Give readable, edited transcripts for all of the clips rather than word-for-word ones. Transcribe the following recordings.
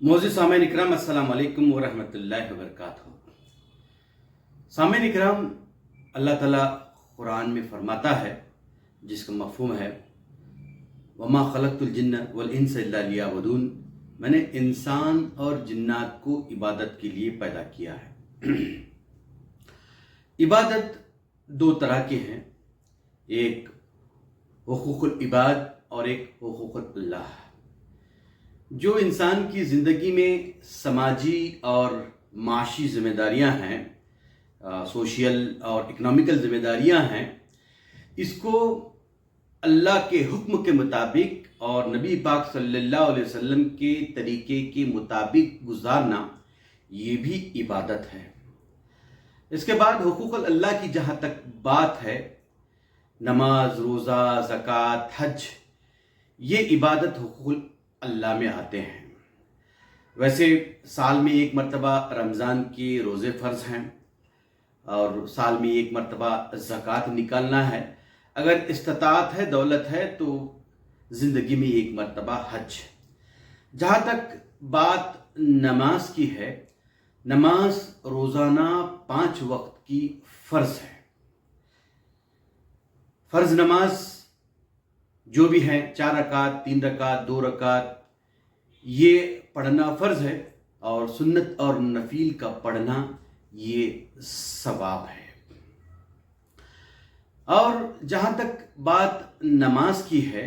मोअज़्ज़िज़ सामीन इकराम, अस्सलाम वालेकुम व रहमतुल्लाहि व बरकातहू। सामीन इकराम, अल्लाह ताला कुरान में फरमाता है, जिसका मफ़हूम है वमा खलक़तुल जिन्न वल इंसा इल्ला लियअबुदून, मैंने इंसान और जिन्नात को इबादत के लिए पैदा किया है। इबादत दो तरह के हैं, एक हुकूकुल इबाद और एक हुकूकुल्लाह। जो इंसान की ज़िंदगी में समाजी और माशी ज़िम्मेदारियां हैं, सोशल और इकनॉमिकल ज़िम्मेदारियां हैं, इसको अल्लाह के हुक्म के मुताबिक और नबी पाक सल्लल्लाहु अलैहि वसल्लम के तरीके के मुताबिक गुजारना, ये भी इबादत है। इसके बाद हुकूकुल अल्लाह की जहाँ तक बात है, नमाज, रोज़ा, ज़कात, हज, ये इबादत हुकूकुल अल्लाह में आते हैं। वैसे साल में एक मरतबा रमज़ान के रोज़े फ़र्ज़ हैं और साल में एक मरतबा ज़कात निकालना है। अगर इस्तिताअत है, दौलत है, तो ज़िंदगी में एक मरतबा हज। जहाँ तक बात नमाज की है, नमाज रोज़ाना 5 वक्त की फ़र्ज़ है। फ़र्ज़ नमाज जो भी है, 4 रकात, 3 रकात, 2 रकात, ये पढ़ना फ़र्ज़ है और सुन्नत और नफील का पढ़ना ये सवाब है। और जहाँ तक बात नमाज की है,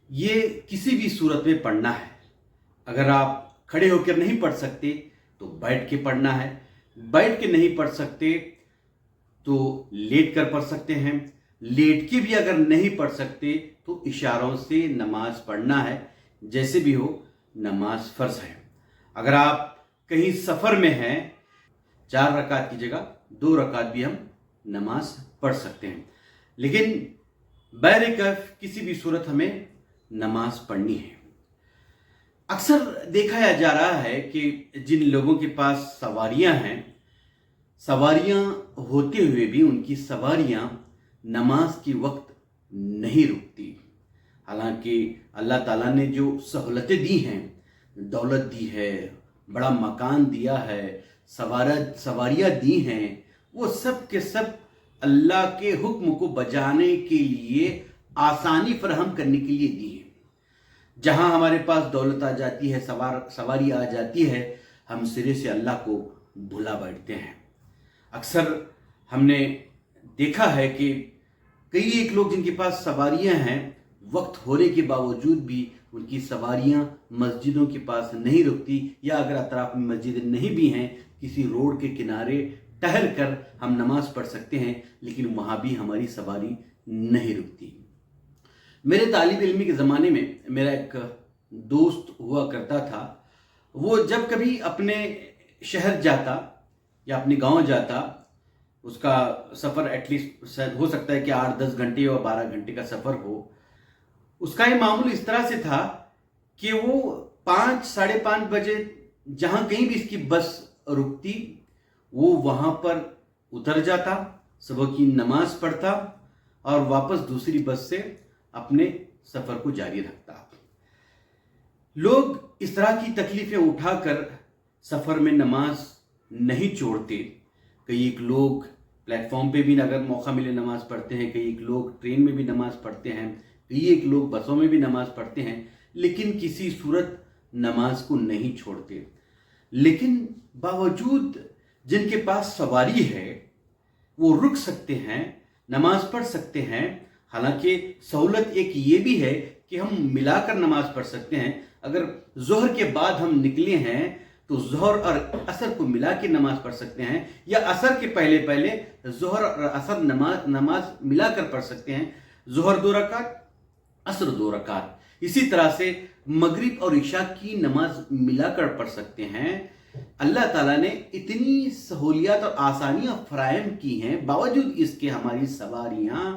ये किसी भी सूरत में पढ़ना है। अगर आप खड़े होकर नहीं पढ़ सकते तो बैठ के पढ़ना है, बैठ के नहीं पढ़ सकते तो लेट कर पढ़ सकते हैं, लेट के भी अगर नहीं पढ़ सकते तो इशारों से नमाज पढ़ना है। जैसे भी हो, नमाज फ़र्ज़ है। अगर आप कहीं सफ़र में हैं, 4 रकात की जगह 2 रकात भी हम नमाज पढ़ सकते हैं, लेकिन बैरकैफ किसी भी सूरत हमें नमाज पढ़नी है। अक्सर देखा जा रहा है कि जिन लोगों के पास सवारियां हैं, सवारियां होते हुए भी उनकी सवारियां नमाज के वक्त नहीं रुकती। हालांकि अल्लाह ताला ने जो सहूलतें दी हैं, दौलत दी है, बड़ा मकान दिया है, सवारियां दी हैं, वो सब के सब अल्लाह के हुक्म को बजाने के लिए, आसानी फराहम करने के लिए दी है। जहां हमारे पास दौलत आ जाती है, सवारी आ जाती है, हम सिरे से अल्लाह को भुला बैठते हैं। अक्सर हमने देखा है कि कई एक लोग जिनके पास सवारियां हैं, वक्त होने के बावजूद भी उनकी सवारियां मस्जिदों के पास नहीं रुकती, या अगर अतराफ में मस्जिदें नहीं भी हैं, किसी रोड के किनारे टहल कर हम नमाज पढ़ सकते हैं, लेकिन वहाँ भी हमारी सवारी नहीं रुकती। मेरे तालिब इल्मी के ज़माने में मेरा एक दोस्त हुआ करता था। वो जब कभी अपने शहर जाता या अपने गांव जाता, उसका सफ़र एटलीस्ट हो सकता है कि 8-10 घंटे या 12 घंटे का सफ़र हो। उसका ये मामूल इस तरह से था कि वो 5-5:30 बजे जहाँ कहीं भी इसकी बस रुकती, वो वहाँ पर उतर जाता, सुबह की नमाज पढ़ता और वापस दूसरी बस से अपने सफ़र को जारी रखता। लोग इस तरह की तकलीफ़ें उठाकर सफ़र में नमाज नहीं छोड़ते। कई एक लोग प्लेटफॉर्म पे भी अगर मौका मिले नमाज पढ़ते हैं, कई एक लोग ट्रेन में भी नमाज पढ़ते हैं, कई एक लोग बसों में भी नमाज पढ़ते हैं, लेकिन किसी सूरत नमाज को नहीं छोड़ते। लेकिन बावजूद जिनके पास सवारी है, वो रुक सकते हैं, नमाज पढ़ सकते हैं। हालांकि सहूलत एक ये भी है कि हम मिलाकर नमाज पढ़ सकते हैं। अगर ज़ोहर के बाद हम निकले हैं तो ज़ोहर और असर को मिला के नमाज पढ़ सकते हैं, या असर के पहले पहले ज़ोहर और असर नमाज मिलाकर पढ़ सकते हैं। ज़ोहर 2 रकात, असर 2 रकात। इसी तरह से मगरिब और इशा की नमाज मिलाकर पढ़ सकते हैं। अल्लाह ताला ने इतनी सहूलियत और आसानियां फराहम की हैं, बावजूद इसके हमारी सवारियां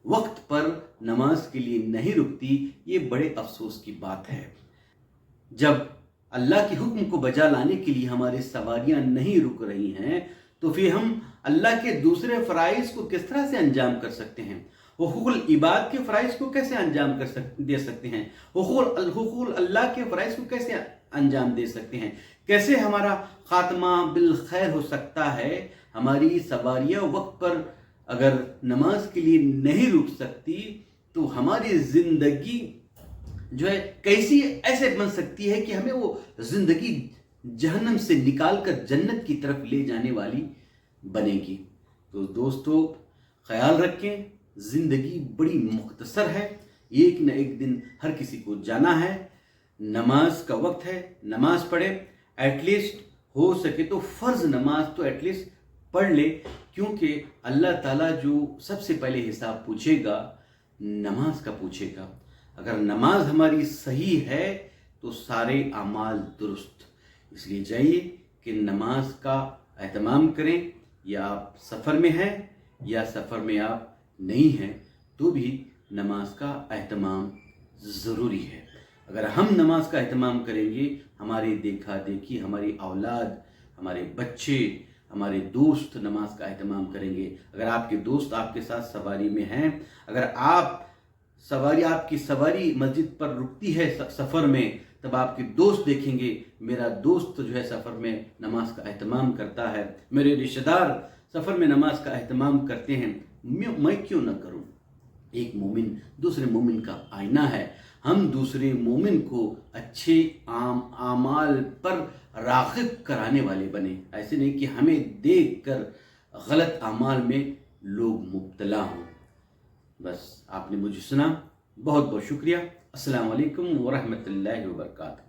वक्त पर नमाज के लिए नहीं रुकती। ये बड़े अफसोस की बात है। जब अल्लाह के हुक्म को बजा लाने के लिए हमारी सवारियां नहीं रुक रही हैं, तो फिर हम अल्लाह के दूसरे फ़राइज़ को किस तरह से अंजाम कर सकते हैं? हुकूकुल इबाद के फ़राइज़ को कैसे अंजाम दे सकते हैं? हुकूकुल अल्लाह के फ़राइज़ को कैसे انجام دے سکتے ہیں، کیسے ہمارا خاتمہ بالخیر ہو سکتا ہے۔ ہماری سواریاں وقت پر اگر نماز کے لیے نہیں رک سکتی تو ہماری زندگی جو ہے کیسی ایسے بن سکتی ہے کہ ہمیں وہ زندگی جہنم سے نکال کر جنت کی طرف لے جانے والی بنے گی۔ تو دوستو خیال رکھیں، زندگی بڑی مختصر ہے، ایک نہ ایک دن ہر کسی کو جانا ہے۔ نماز کا وقت ہے، نماز پڑھے، ایٹ لیسٹ ہو سکے تو فرض نماز تو ایٹ لیسٹ پڑھ لے، کیونکہ اللہ تعالیٰ جو سب سے پہلے حساب پوچھے گا نماز کا پوچھے گا۔ اگر نماز ہماری صحیح ہے تو سارے اعمال درست، اس لیے چاہیے کہ نماز کا اہتمام کریں۔ یا آپ سفر میں ہیں یا سفر میں آپ نہیں ہیں تو بھی نماز کا اہتمام ضروری ہے۔ اگر ہم نماز کا اہتمام کریں گے، ہماری دیکھا دیکھی ہماری اولاد، ہمارے بچے، ہمارے دوست نماز کا اہتمام کریں گے۔ اگر آپ کے دوست آپ کے ساتھ سواری میں ہیں، اگر آپ کی سواری مسجد پر رکتی ہے سفر میں، تب آپ کے دوست دیکھیں گے میرا دوست جو ہے سفر میں نماز کا اہتمام کرتا ہے، میرے رشتہ دار سفر میں نماز کا اہتمام کرتے ہیں، میں کیوں نہ کروں۔ ایک مومن دوسرے مومن کا آئینہ ہے، ہم دوسرے مومن کو اچھے اعمال پر راغب کرانے والے بنے، ایسے نہیں کہ ہمیں دیکھ کر غلط اعمال میں لوگ مبتلا ہوں۔ بس آپ نے مجھے سنا، بہت بہت شکریہ۔ السلام علیکم ورحمۃ اللہ وبرکاتہ۔